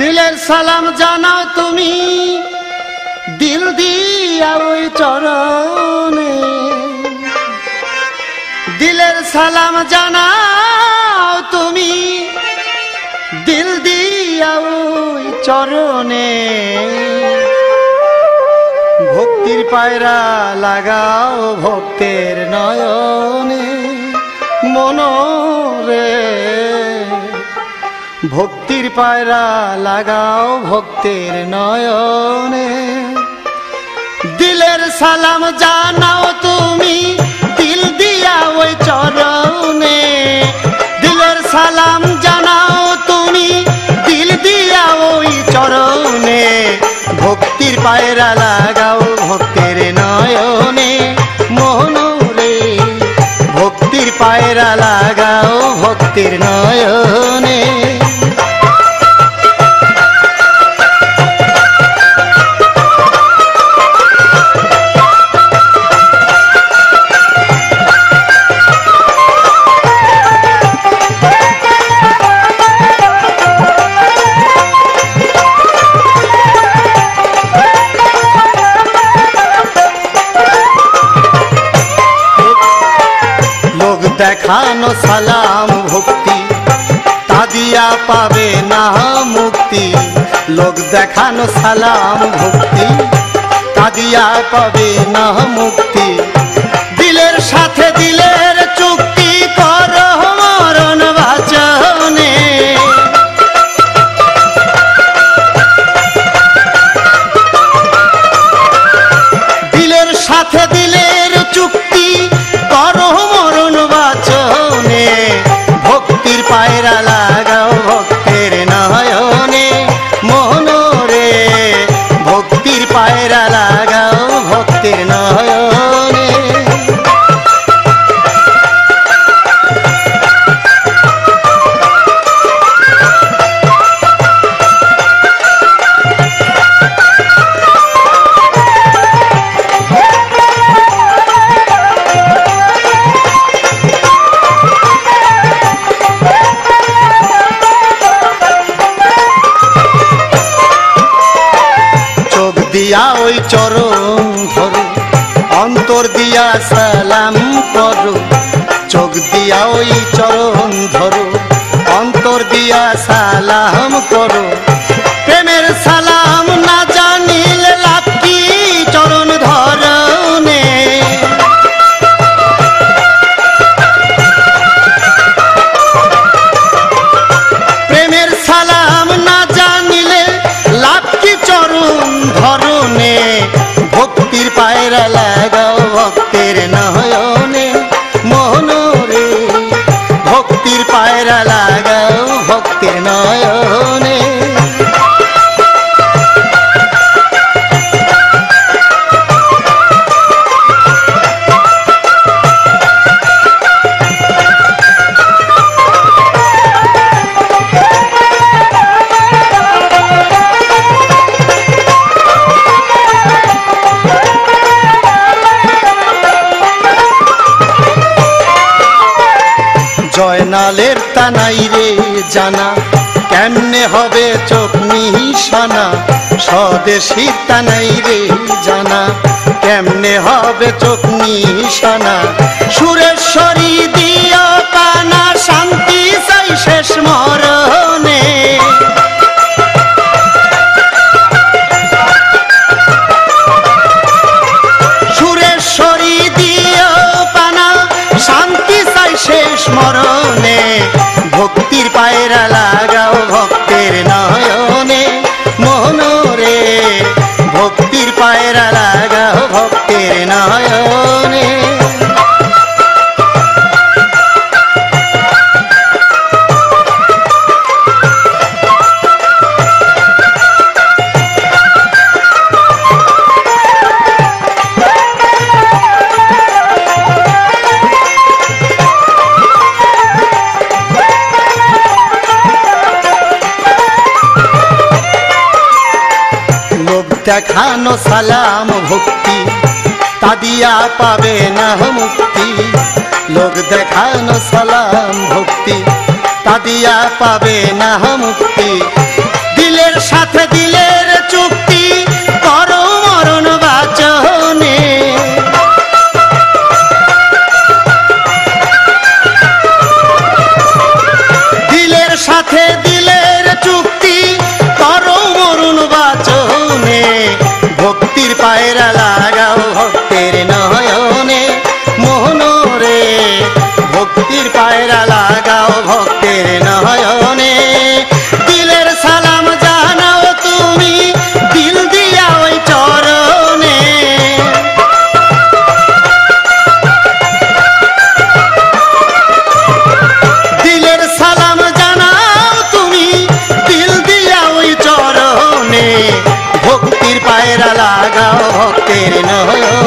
দিলের সালাম জানাও তুমি দিল দিয়া ওই চরণে, দিলের সালাম জানাও তুমি দিল দিয়া ওই চরণে। ভক্তির পায়রা লাগাও ভক্তের নয়নে মনরে, ভক্তির পায়রা লাগাও ভক্তের নয়নে। দিলের সালাম জানাও তুমি দিল দিয়া ওই চরণে, দিলের সালাম জানাও তুমি দিল দিয়া ওই চরণে। ভক্তির পায়রা লাগাও ভক্তের নয়নে মনরে, ভক্তির পায়রা লাগাও ভক্তের নয়নে। দেখানো সালাম ভক্তি তা দিয়া পাবে না মুক্তি, লোক দেখানো সালাম ভক্তি তা দিয়া পাবে না মুক্তি। দিলের সাথে দিলের চুক্তি করো মরণ বাচনে, দিলের সাথে দিলের চুক্তি করো মরণ বাচনে। ভক্তির পায়রা লাগাও ভক্তের নয়নে মনরে, ভক্তির পায়রা লাগাও ভক্তের নয়নে। দিয়া ওই চরণ ধরো অন্তর দিয়া সালাম করো, চোখ দিয়া ওই চরণ ধরো অন্তর দিয়া সালাম করো। প্রেমের সালাম না জানিলে লাভ কি চরণ ধরনে, প্রেমের সালাম না জানিলে লাভ কি চরণ ধরনে। ভক্তির পায়রা লাগাও ভক্তের নয়নে মনরে, ভক্তির পায়রা লাগাও ভক্তের নয়নে। জয়নালের তানাই রে জানা কেমনে হবে চোখ নিশানা, স্বদেশীর তানাই রে জানা কেমনে হবে চোখ নিশানা। সুরেশ্বরী দিও কানা শান্তি চাই শেষ মরণে, সুরেশ্বরী দিও কানা শান্তি চাই শেষ মরণে। ভক্তির পায়রা লাগাও ভক্তের নয়নে মনরে, ভক্তির পায়রা লাগাও ভক্তের নয়নে। দেখানো সালাম ভক্তি তা দিয়া পাবে না মুক্তি, লোক দেখানো সালাম ভক্তি তা দিয়া পাবে না মুক্তি। দিলের সাথে দিলের চুক্তি করো মরণ বাচনে। দিলের সাথে দিলের চুক্তি করো মরণ বাচনে। ভক্তির পায়রা লাগাও ভক্তের নয়নে মোহনরে, ভক্তির পায়রা লাগাও ভক্তের নয়নে। দিলের সালাম জানাও তুমি দিল দিয়া ওই চরণে। দিলের সালাম জানাও তুমি দিল দিয়া ওই চরণে। ভক্তির পায়রা লাগাও ভক্তের নয়নে।